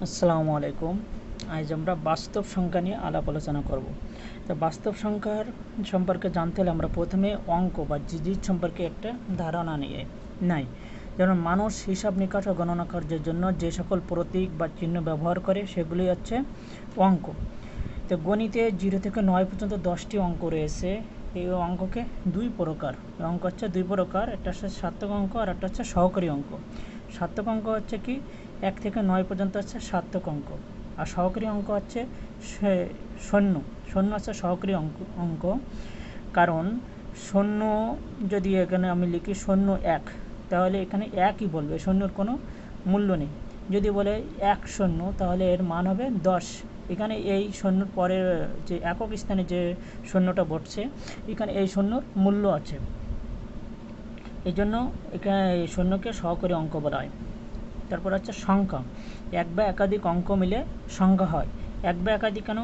আসসালামু আলাইকুম। আজ আমরা বাস্তব সংখ্যা নিয়ে আলাপ আলোচনা করব। তো বাস্তব সংখ্যার সম্পর্কে জানতে হলে আমরা প্রথমে অঙ্ক বা ডিজিট সম্পর্কে একটা ধারণা নাই। যেমন মানুষ হিসাব নিকাশ ও গণনা কার্যের জন্য যে সকল প্রতীক বা চিহ্ন ব্যবহার করে সেগুলি হচ্ছে অঙ্ক। তো গণিতে 0 থেকে 9 পর্যন্ত 10টি অঙ্ক রয়েছে। এই অঙ্ককে দুই প্রকার, অঙ্ক হচ্ছে দুই প্রকার, একটা হচ্ছে সার্থক অঙ্ক আর একটা হচ্ছে সহকারী অঙ্ক। সার্থক অঙ্ক হচ্ছে কি 1 থেকে 9 পর্যন্ত হচ্ছে সার্থক অঙ্ক, আর সহকারী অঙ্ক হচ্ছে শূন্য শূন্য হচ্ছে সহকারী অঙ্ক। কারণ শূন্য যদি এখানে আমি লিখি 0 1, তাহলে এখানে একই বলবে, শূন্যর কোনো মূল্য নেই। যদি বলে 1 0, তাহলে এর মান হবে 10। এখানে এই শূন্যর পরে যে একক স্থানে যে শূন্যটা বসছে, এখানে এই শূন্যর মূল্য আছে, এই জন্য এখানে এই শূন্যকে সহকারী অঙ্ক বলা হয়। তারপর হচ্ছে সংখ্যা, এক বা একাধিক অঙ্ক মিলে সংখ্যা হয়। এক বা একাধিক কেন,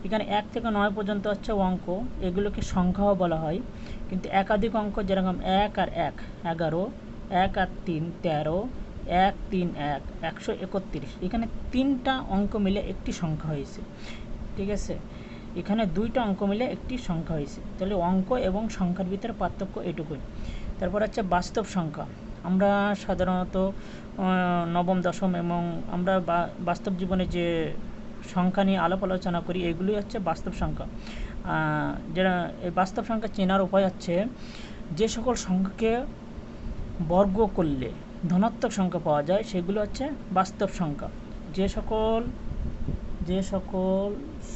এখানে 1 থেকে 9 পর্যন্ত হচ্ছে অঙ্ক, এগুলোকে সংখ্যাও বলা হয়। কিন্তু একাধিক অঙ্ক যেরকম 1 আর 1 11, 1 আর 3 13, 1 3 1 131, এখানে 3টা অঙ্ক মিলে একটি সংখ্যা হয়েছে। ঠিক আছে, এখানে 2টা অঙ্ক মিলে একটি সংখ্যা হয়েছে। তাহলে অঙ্ক এবং সংখ্যার ভিতরে পার্থক্য এটুকুই। তারপর হচ্ছে বাস্তব সংখ্যা। আমরা সাধারণত নবম দশম এবং আমরা বাস্তব জীবনে যে সংখ্যা নিয়ে আলাপ আলোচনা করি, এগুলি হচ্ছে বাস্তব সংখ্যা। যেটা এই বাস্তব সংখ্যা চেনার উপায় হচ্ছে, যে সকল সংখ্যাকে বর্গ করলে ধনাত্মক সংখ্যা পাওয়া যায় সেগুলো হচ্ছে বাস্তব সংখ্যা। যে সকল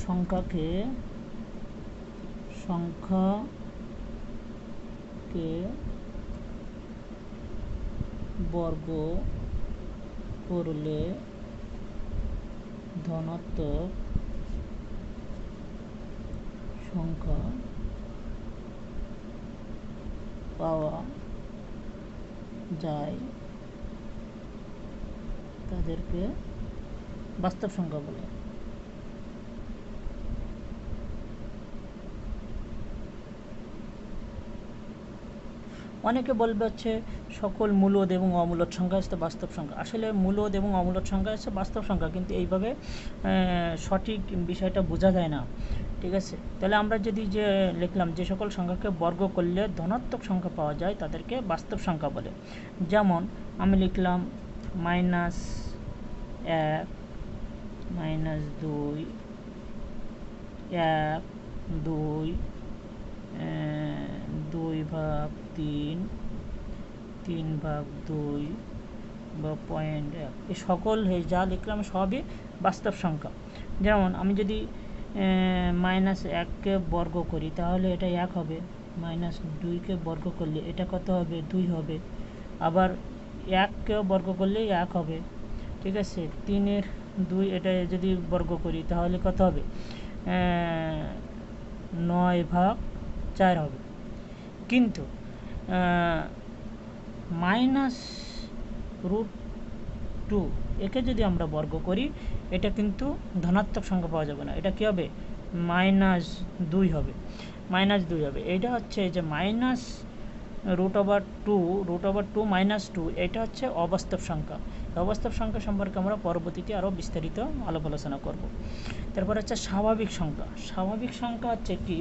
সংখ্যাকে বর্গ করলে ধনাত্মক সংখ্যা পাওয়া যায় তাদেরকে বাস্তব সংখ্যা বলে। অনেকে বলবে হচ্ছে সকল মূলদ এবং অমূলদ সংখ্যা হচ্ছে বাস্তব সংখ্যা। আসলে মূলদ এবং অমূলদ সংখ্যা হচ্ছে বাস্তব সংখ্যা, কিন্তু এইভাবে সঠিক বিষয়টা বোঝা যায় না। ঠিক আছে, তাহলে আমরা যদি যে লিখলাম যে সকল সংখ্যাকে বর্গ করলে ধনাত্মক সংখ্যা পাওয়া যায় তাদেরকে বাস্তব সংখ্যা বলে। যেমন আমি লিখলাম -1 -2 1 2 2/3 3/2 বা 0.1, এই সকল যা লিখলাম সবই বাস্তব সংখ্যা। যেমন আমি যদি -1কে বর্গ করি তাহলে এটা 1 হবে, -2কে বর্গ করলে এটা কত হবে, 2 হবে। আবার 1কেও বর্গ করলে 1 হবে। ঠিক আছে, 3-এর 2 এটা যদি বর্গ করি তাহলে কত হবে, 9/4 হবে। কিন্তু -√2 একে যদি আমরা বর্গ করি, এটা কিন্তু ধনাত্মক সংখ্যা পাওয়া যাবে না, এটা কী হবে, -2 হবে, -2 হবে। এটা হচ্ছে যে √2 -2, এটা হচ্ছে অবাস্তব সংখ্যা। অবাস্তব সংখ্যা সম্পর্কে আমরা পরবর্তীতে আরও বিস্তারিত আলাপ আলোচনা করব। তারপর হচ্ছে স্বাভাবিক সংখ্যা। স্বাভাবিক সংখ্যা হচ্ছে কি,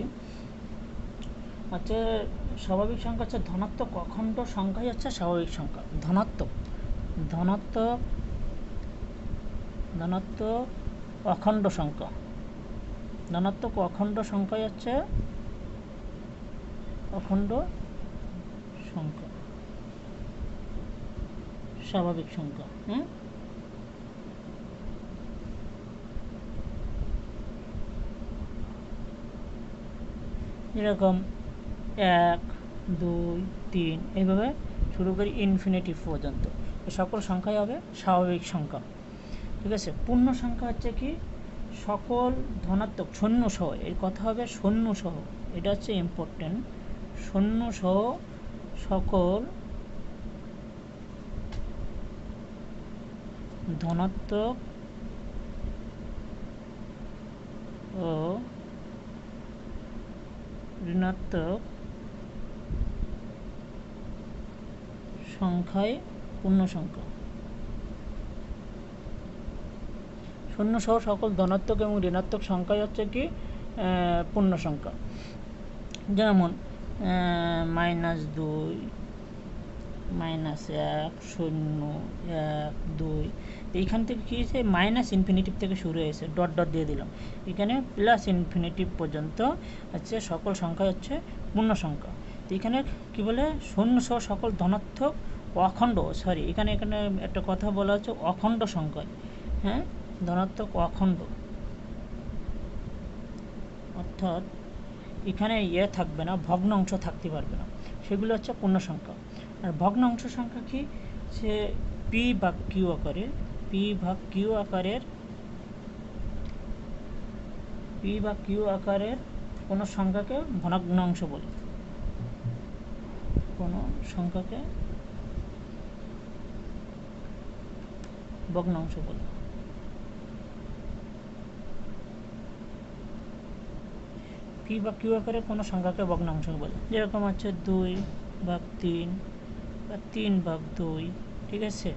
স্বাভাবিক সংখ্যা হচ্ছে ধনাত্মক অখণ্ড সংখ্যাই হচ্ছে স্বাভাবিক সংখ্যা। ধনাত্মক অখণ্ড সংখ্যা, ধনাত্মক অখণ্ড সংখ্যাই হচ্ছে অখণ্ড সংখ্যা, স্বাভাবিক সংখ্যা। যেরকম 1 2 3 এইভাবে শুরু করি ইনফিনিটিভ পর্যন্ত, এই সকল সংখ্যাই হবে স্বাভাবিক সংখ্যা। ঠিক আছে, পূর্ণ সংখ্যা হচ্ছে কি, সকল ধনাত্মক শূন্য সহ, এর কথা হবে শূন্য সহ, এটা হচ্ছে ইম্পর্টেন্ট, শূন্য সহ সকল ধনাত্মক ও ঋণাত্মক সংখ্যাই পূর্ণ সংখ্যা। শূন্য সহ সকল ধনাত্মক এবং ঋণাত্মক সংখ্যাই হচ্ছে কি পূর্ণ সংখ্যা। যেমন -2, -1, 0, 1, 2, এইখান থেকে কী হয়েছে মাইনাস ইনফিনিটিভ থেকে শুরু হয়েছে, ডট ডট দিয়ে দিলাম। এখানে প্লাস ইনফিনিটিভ পর্যন্ত হচ্ছে সকল সংখ্যা হচ্ছে পূর্ণ সংখ্যা। তো এখানে কী বলে শূন্য সহ সকল ধনাত্মক অখণ্ড, সরি এখানে একটা কথা বলা হচ্ছে অখণ্ড সংখ্যায়, হ্যাঁ ধনাত্মক অখণ্ড, অর্থাৎ এখানে থাকবে না, ভগ্নাংশ থাকতে পারবে না, সেগুলো হচ্ছে পূর্ণ সংখ্যা। আর ভগ্নাংশ সংখ্যা কি, সে পি ভাগ কিউ আকারে, কোনো সংখ্যাকে ভগ্নাংশ বলে, কোনো সংখ্যাকে ভগ্নাংশ বলে। পি বা কিউ আকারে কোনো সংখ্যাকে ভগ্নাংশ বলে, যেরকম আছে 2/3 বা 3/2, ঠিক আছে।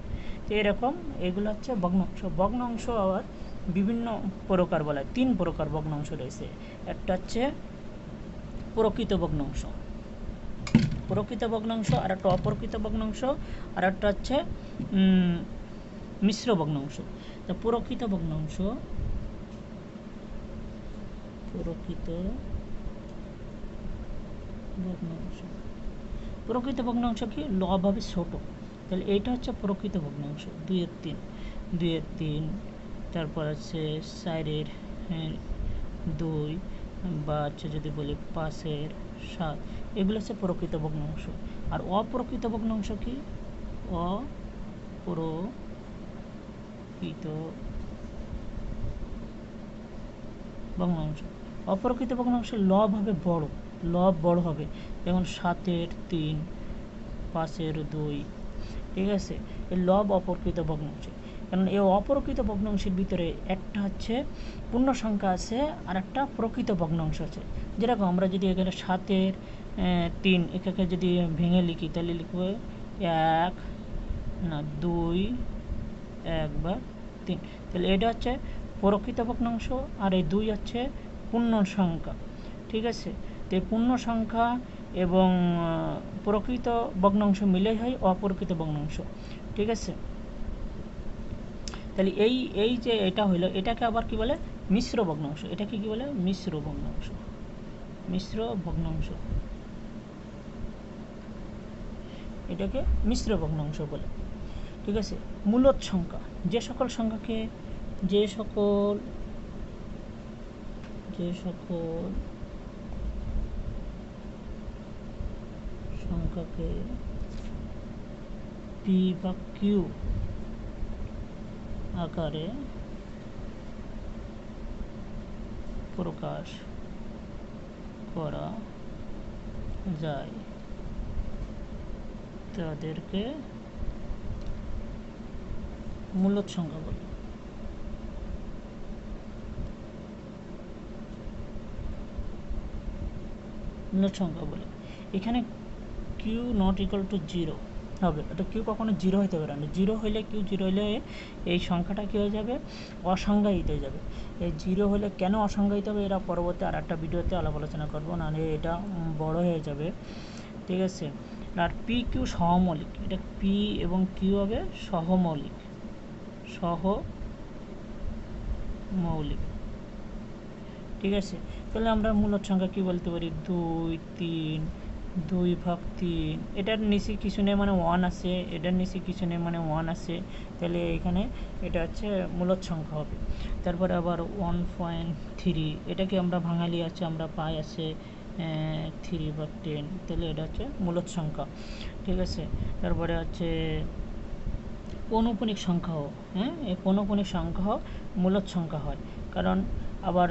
তো এরকম এগুলো হচ্ছে ভগ্নাংশ। ভগ্নাংশ আবার বিভিন্ন প্রকার বলা হয়, 3 প্রকার ভগ্নাংশ রয়েছে। একটা হচ্ছে প্রকৃত ভগ্নাংশ, আর একটা অপ্রকৃত ভগ্নাংশ, আর একটা হচ্ছে মিশ্র ভগ্নাংশ। তো প্রকৃত ভগ্নাংশ কি লব হবে ছোট, তাহলে এইটা হচ্ছে প্রকৃত ভগ্নাংশ। 2/3, তারপর আছে 4/2, বা হচ্ছে যদি বলি 5/7, এগুলো হচ্ছে প্রকৃত ভগ্নাংশ। আর অপ্রকৃত ভগ্নাংশ কি, অপ্রকৃত ভগ্নাংশ লব হবে বড় হবে, যেমন 7/3, 5/2, ঠিক আছে। এই লব অপ্রকৃত ভগ্নাংশ। কারণ এই অপ্রকৃত ভগ্নাংশের ভিতরে একটা হচ্ছে পূর্ণ সংখ্যা আছে আর একটা প্রকৃত ভগ্নাংশ আছে। যেরকম আমরা যদি এখানে 7/3 এটাকে যদি ভেঙে লিখি, তাহলে লিখব 1/2/3, তাহলে এটা হচ্ছে প্রকৃত ভগ্নাংশ, আর এই 2 হচ্ছে পূর্ণ সংখ্যা, ঠিক আছে। তো এই পূর্ণ সংখ্যা এবং প্রকৃত ভগ্নাংশ মিলেই হয় অপ্রকৃত ভগ্নাংশ, ঠিক আছে। তাহলে এই যে এটা হইলো, এটাকে আবার কি বলে মিশ্র ভগ্নাংশ। এটাকে কি বলে মিশ্র ভগ্নাংশ, এটাকে মিশ্র ভগ্নাংশ বলে, ঠিক আছে। মূলদ সংখ্যা, যে সকল সংখ্যাকে পি বা কিউ আকারে প্রকাশ করা যায় তাদেরকে মূলদ সংখ্যা বলে। এখানে কিউ নট ইকুয়াল টু 0 হবে, এটা কিউ কখনো 0 হতে পারে না। 0 হলে এই সংখ্যাটা কী হয়ে যাবে, অসংজ্ঞায়িত হয়ে যাবে। এই 0 হলে কেন অসংজ্ঞায়িত হবে, এরা পরবর্তী আর একটা ভিডিওতে আলোচনা করবো, নাহলে এটা বড় হয়ে যাবে, ঠিক আছে। আর পি কিউ সহমৌলিক, এটা পি এবং কিউ হবে সহমৌলিক, ঠিক আছে। তাহলে আমরা মূলদ সংখ্যা কি বলতে পারি, 2/3, এটার নিচে কিছু নেই মানে 1 আছে, এটার নিচে কিছু নেই মানে 1 আছে, তাহলে এখানে এটা হচ্ছে মূলদ সংখ্যা হবে। তারপরে আবার 1.3, এটাকে আমরা ভাঙালি আছে, আমরা পাই আছে 3/10, তাহলে এটা হচ্ছে মূলদ সংখ্যা, ঠিক আছে। তারপরে হচ্ছে পৌনঃপুনিক সংখ্যাও, হ্যাঁ এই পৌনঃপুনিক সংখ্যাও মূলদ সংখ্যা হয়, কারণ আবার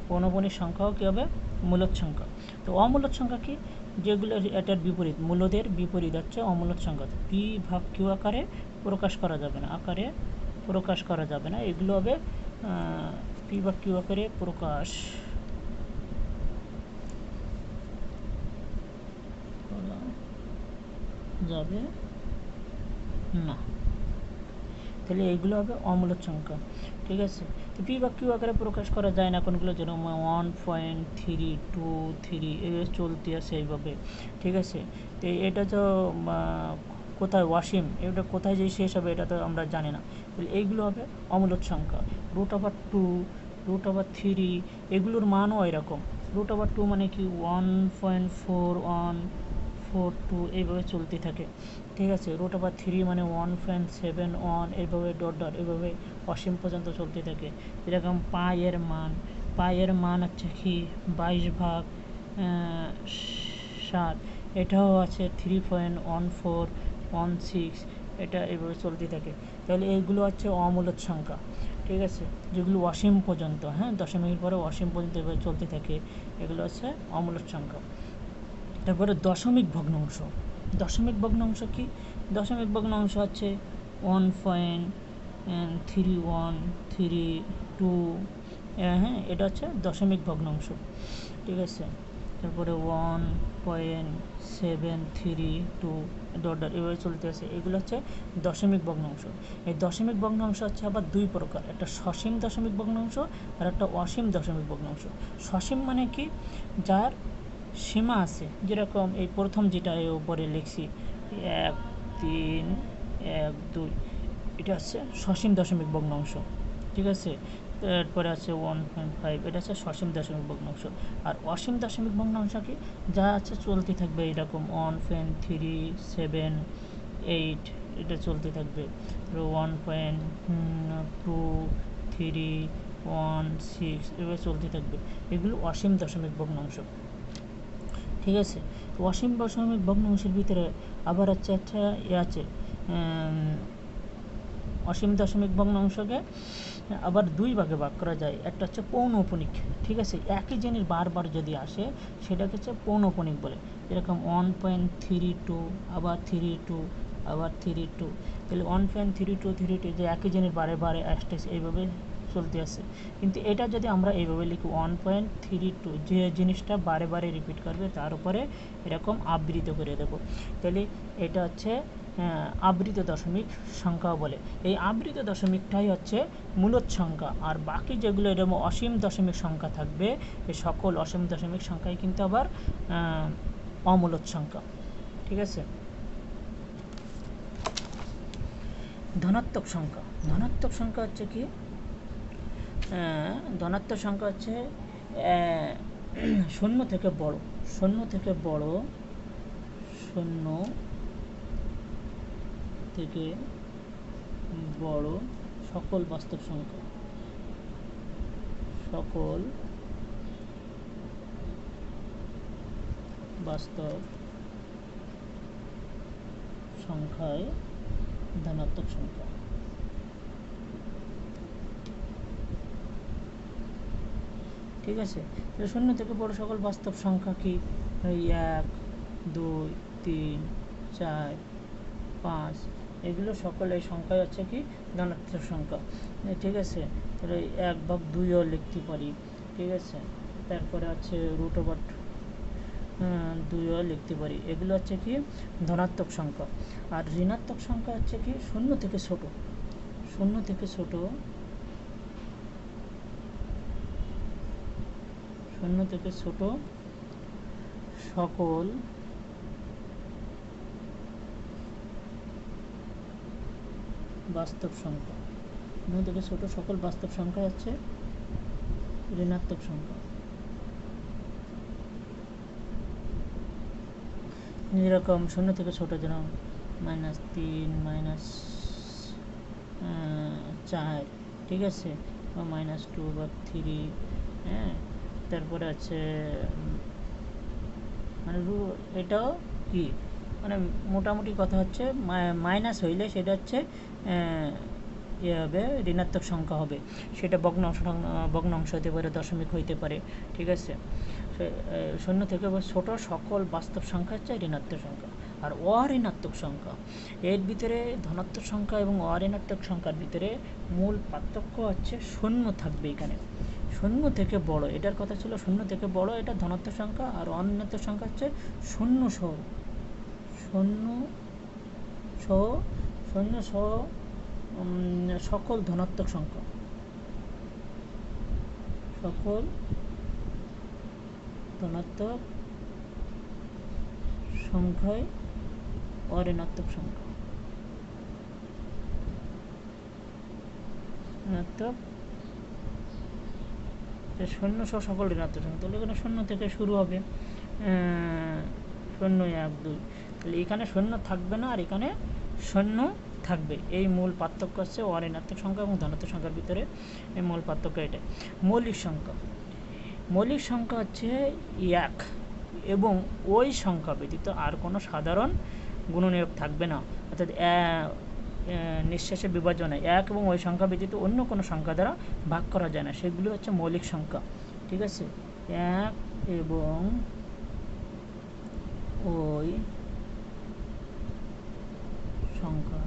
পৌনঃপুনিক সংখ্যাও কী হবে মূলদ সংখ্যা। তো অমূলদ সংখ্যা কি, যেগুলো এটার বিপরীত, মূলদের বিপরীত হচ্ছে অমূলদ সংখ্যা। পি ভাগ কিউ আকারে প্রকাশ করা যাবে না, এগুলো হবে পি ভাগ কিউ আকারে প্রকাশ করা যাবে না। তাহলে এইগুলো হবে অমূলদ সংখ্যা। ঠিক আছে, তো পি বা কিউ আকারে প্রকাশ করা যায় না কোনগুলো, যেরকম 1.323 এভাবে চলতে আছে এইভাবে। ঠিক আছে, তো এটা তো কোথায় ওয়াসিম, এটা কোথায় যে শেষ হবে এটা তো আমরা জানি না। তাহলে এইগুলো হবে অমূলদ সংখ্যা। √2, √3 এগুলোর মানও এরকম। √2 মানে কি 1.4142 এইভাবে চলতে থাকে। ঠিক আছে, √3 মানে 1.71 এইভাবে ডট ডট এইভাবে অসীম পর্যন্ত চলতে থাকে। যেরকম পায়ের মান হচ্ছে কি 22/7, এটাও আছে 3.1416, এটা এইভাবে চলতে থাকে। তাহলে এইগুলো হচ্ছে অমূলদ সংখ্যা। ঠিক আছে, যেগুলো অসীম পর্যন্ত, হ্যাঁ, দশমিকের পরে অসীম পর্যন্ত এভাবে চলতে থাকে, এগুলো হচ্ছে অমূলদ সংখ্যা। তারপরে দশমিক ভগ্নাংশ। দশমিক ভগ্নাংশ কি? দশমিক ভগ্নাংশ হচ্ছে 1.3132, হ্যাঁ, এটা হচ্ছে দশমিক ভগ্নাংশ। ঠিক আছে, তারপরে 1.732 ডট ডট এভাবে চলতে আছে, এগুলো হচ্ছে দশমিক ভগ্নাংশ। এই দশমিক ভগ্নাংশ হচ্ছে আবার দুই প্রকার, একটা সসীম দশমিক ভগ্নাংশ আর একটা অসীম দশমিক ভগ্নাংশ। সসীম মানে কি? যার সীমা আছে, যেরকম এই প্রথম যেটা এই উপরে লিখছি 1, 3, 1, 2, এটা হচ্ছে সসীম দশমিক ভগ্নাংশ। ঠিক আছে, এরপরে আছে 1.5, এটা হচ্ছে সসীম দশমিক ভগ্নাংশ। আর অসীম দশমিক ভগ্নাংশ কি? যা আছে চলতে থাকবে, এরকম 1.378, এটা চলতে থাকবে। 1.2316 এভাবে চলতে থাকবে, এগুলো অসীম দশমিক ভগ্নাংশ। ঠিক আছে, তো অসীম দশমিক ভগ্নাংশের ভিতরে আবার হচ্ছে একটা আছে, অসীম দশমিক ভগ্নাংশকে আবার দুই ভাগে ভাগ করা যায়। একটা হচ্ছে পৌনঃপুনিক। ঠিক আছে, একই জিনিস বারবার যদি আসে সেটাকে হচ্ছে পৌনঃপুনিক বলে। যেরকম 1.32, আবার 32, আবার 32। তাহলে 1.3232 যে একই জিনিস বারে বারে আসতেছে, এইভাবে চলতে আসে। কিন্তু এটা যদি আমরা এইভাবে লিখি 1.32, যে জিনিসটা বারে বারে রিপিট করবে তার উপরে এরকম আবৃত করে দেবো, তাহলে এটা হচ্ছে আবৃত দশমিক সংখ্যা বলে। এই আবৃত দশমিকটাই হচ্ছে মূলদ সংখ্যা, আর বাকি যেগুলো এরকম অসীম দশমিক সংখ্যা থাকবে, এই সকল অসীম দশমিক সংখ্যাই কিন্তু আবার অমূলদ সংখ্যা। ঠিক আছে, ধনাত্মক সংখ্যা। ধনাত্মক সংখ্যা হচ্ছে কি? ধনাত্মক সংখ্যা হচ্ছে শূন্য থেকে বড়, শূন্য থেকে বড়, শূন্য থেকে বড় সকল বাস্তব সংখ্যা, সকল বাস্তব সংখ্যায় ধনাত্মক সংখ্যা। ঠিক আছে, শূন্য থেকে বড় সকল বাস্তব সংখ্যা কি? 1, 2, 3, 4, 5, এগুলো সকল এই সংখ্যায় হচ্ছে কি ধনাত্মক সংখ্যা। ঠিক আছে, তাহলে 1/2ও লিখতে পারি। ঠিক আছে, তারপরে আছে √2ও লিখতে পারি, এগুলো হচ্ছে কি ধনাত্মক সংখ্যা। আর ঋণাত্মক সংখ্যা হচ্ছে কি শূন্য থেকে ছোট, শূন্য থেকে ছোট, শূন্য থেকে ছোট সকল বাস্তব সংখ্যা, শূন্য থেকে ছোট সকল বাস্তব সংখ্যা হচ্ছে ঋণাত্মক সংখ্যা। যেরকম শূন্য থেকে ছোট, যেরকম -3, -4, ঠিক আছে, বা -2 বা 3, হ্যাঁ, তারপরে আছে মানে এটাও কি মানে মোটামুটি কথা হচ্ছে মাইনাস হইলে সেটা হচ্ছে ইয়ে হবে, ঋণাত্মক সংখ্যা হবে। সেটা ভগ্নাংশ হতে পারে, দশমিক হইতে পারে। ঠিক আছে, শূন্য থেকে ছোট সকল বাস্তব সংখ্যা হচ্ছে ঋণাত্মক সংখ্যা। আর অঋণাত্মক সংখ্যা, এর ভিতরে ধনাত্মক সংখ্যা এবং অঋণাত্মক সংখ্যার ভিতরে মূল পার্থক্য হচ্ছে শূন্য থাকবে এখানে। শূন্য থেকে বড়, এটার কথা ছিল শূন্য থেকে বড়, এটা ধনাত্মক সংখ্যা। আর অঋণাত্মক সংখ্যা হচ্ছে শূন্য সহ, শূন্য সহ সকল ধনাত্মক সংখ্যা, সকল ধনাত্মক সংখ্যায় অঋণাত্মক সংখ্যা, ঋণাত্মক শূন্য সহ সকল ঋণাত্মক সংখ্যা। তাহলে এখানে শূন্য থেকে শুরু হবে, 0 1 2, তাহলে এখানে শূন্য থাকবে না আর এখানে শূন্য থাকবে। এই মূল পার্থক্য হচ্ছে অঋণাত্মক সংখ্যা এবং ধনাত্মক সংখ্যার ভিতরে এই মূল পার্থক্য এটাই। মৌলিক সংখ্যা, মৌলিক সংখ্যা হচ্ছে 1 এবং ওই সংখ্যা ব্যতীত আর কোনো সাধারণ গুণনীয়ক থাকবে না, অর্থাৎ নিঃশেষে বিভাজনে 1 এবং ওই সংখ্যা ব্যতীত অন্য কোনো সংখ্যা দ্বারা ভাগ করা যায় না, সেগুলো হচ্ছে মৌলিক সংখ্যা। ঠিক আছে, 1 এবং ওই সংখ্যা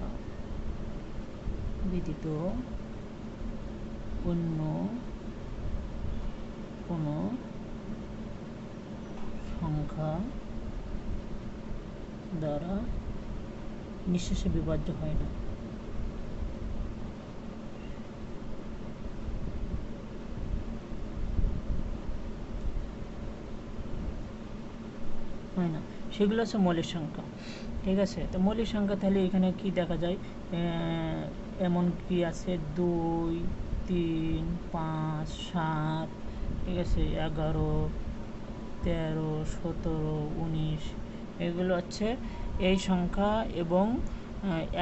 ব্যতীত অন্য কোনো সংখ্যা দ্বারা নিঃশেষে বিভাজ্য হয় না। হয় না, সেগুলো হচ্ছে মৌলিক সংখ্যা। ঠিক আছে, তো মৌলিক সংখ্যা তাহলে এখানে কি দেখা যায়, এমন কি আছে 2 3 5 7, ঠিক আছে, 11 13 17 19, এগুলো হচ্ছে এই সংখ্যা এবং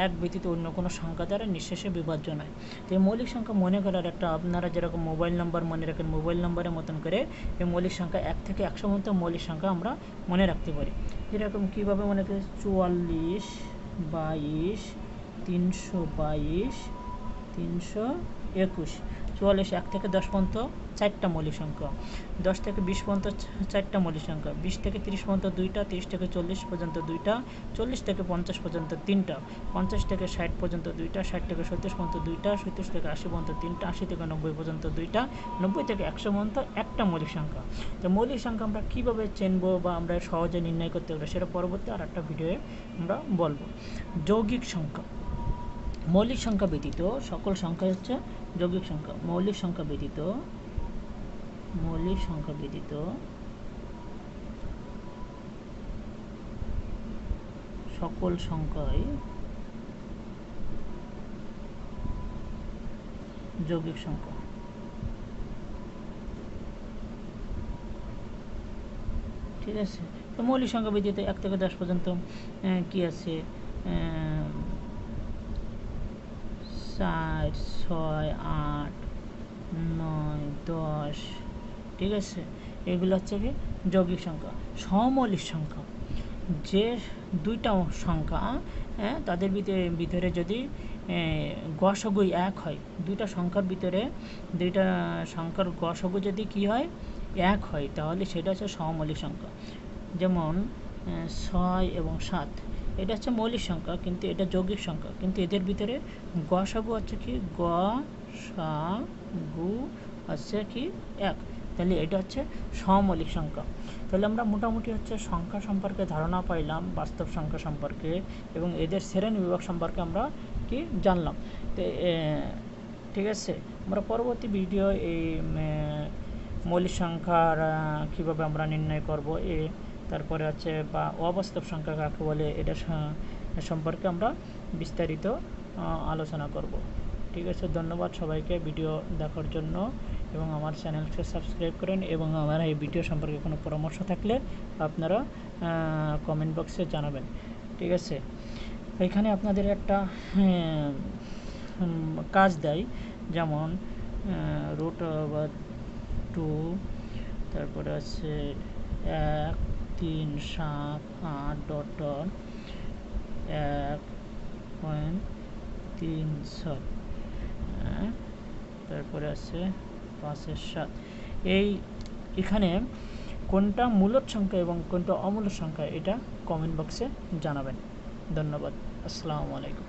1 ব্যতীত অন্য কোনো সংখ্যা দ্বারা নিঃশেষে বিভাজ্য নয়। তো এই মৌলিক সংখ্যা মনে করার একটা, আপনারা যেরকম মোবাইল নাম্বার মনে রাখেন, মোবাইল নাম্বারের মতন করে এই মৌলিক সংখ্যা 1 থেকে 100 পর্যন্ত মৌলিক সংখ্যা আমরা মনে রাখতে পারি। যেরকম কীভাবে মনে করি, 44 22 322 321। 44 1 থেকে 10 পর্যন্ত 4টা মৌলিক সংখ্যা, 10 থেকে 20 পর্যন্ত 4টা মৌলিক সংখ্যা, 20 থেকে 30 পর্যন্ত 2টা, 30 থেকে 40 পর্যন্ত 2টা, 40 থেকে 50 পর্যন্ত 3টা, 50 থেকে 60 পর্যন্ত 2টা, 60 থেকে 70 পর্যন্ত 2টা, 70 থেকে 80 পর্যন্ত 3টা, 80 থেকে 90 পর্যন্ত 2টা, 90 থেকে 100 পর্যন্ত 1টা মৌলিক সংখ্যা। তো মৌলিক সংখ্যা আমরা কীভাবে চিনবো বা আমরা সহজে নির্ণয় করতে পারবো সেটা পরবর্তী আর একটা ভিডিওয়ে আমরা বলবো। যৌগিক সংখ্যা, মৌলিক সংখ্যা ব্যতীত সকল সংখ্যা হচ্ছে যৌগিক সংখ্যা। মৌলিক সংখ্যা ব্যতীত সকল সংখ্যাই যৌগিক সংখ্যা। ঠিক আছে, তো মৌলিক সংখ্যা ব্যতীত 1 থেকে 10 পর্যন্ত কি আছে, 4 6 8 9 10, ঠিক আছে, এগুলো হচ্ছে কি যৌগিক সংখ্যা। সমমৌলিক সংখ্যা, যে দুইটা সংখ্যা তাদের ভিতরে যদি গসাগু 1 হয়, দুইটা সংখ্যার ভিতরে দুইটা সংখ্যার গসাগু যদি কি হয় 1 হয়, তাহলে সেটা হচ্ছে সমমৌলিক সংখ্যা। যেমন 6 এবং 7, এটা হচ্ছে মৌলিক সংখ্যা কিন্তু এটা যৌগিক সংখ্যা, কিন্তু এদের ভিতরে গসাগু হচ্ছে কি গসাগু হচ্ছে কি 1, তাহলে এটা হচ্ছে সমমৌলিক সংখ্যা। তাহলে আমরা মোটামুটি হচ্ছে সংখ্যা সম্পর্কে ধারণা পাইলাম, বাস্তব সংখ্যা সম্পর্কে এবং এদের শ্রেণী বিভাগ সম্পর্কে আমরা কি জানলাম। তো ঠিক আছে, আমরা পরবর্তী ভিডিও এই মৌলিক সংখ্যার কীভাবে আমরা নির্ণয় করব, তারপরে হচ্ছে বা অবাস্তব সংখ্যা কাকে বলে এটা সম্পর্কে আমরা বিস্তারিত আলোচনা করব। ঠিক আছে, ধন্যবাদ সবাইকে ভিডিও দেখার জন্য এবং আমার চ্যানেলকে সাবস্ক্রাইব করেন এবং আমার এই ভিডিও সম্পর্কে কোনো পরামর্শ থাকলে আপনারা কমেন্ট বক্সে জানাবেন। ঠিক আছে, এখানে আপনাদের একটা কাজ দেয়, যেমন √2, তারপরে আছে 1 3 7 8 1.36, তারপরে আছে 5 7। এখানে কোনটা মূলদ সংখ্যা এবং কোনটা অমূলদ সংখ্যা এটা কমেন্ট বক্সে জানাবেন। ধন্যবাদ, আসসালামু আলাইকুম।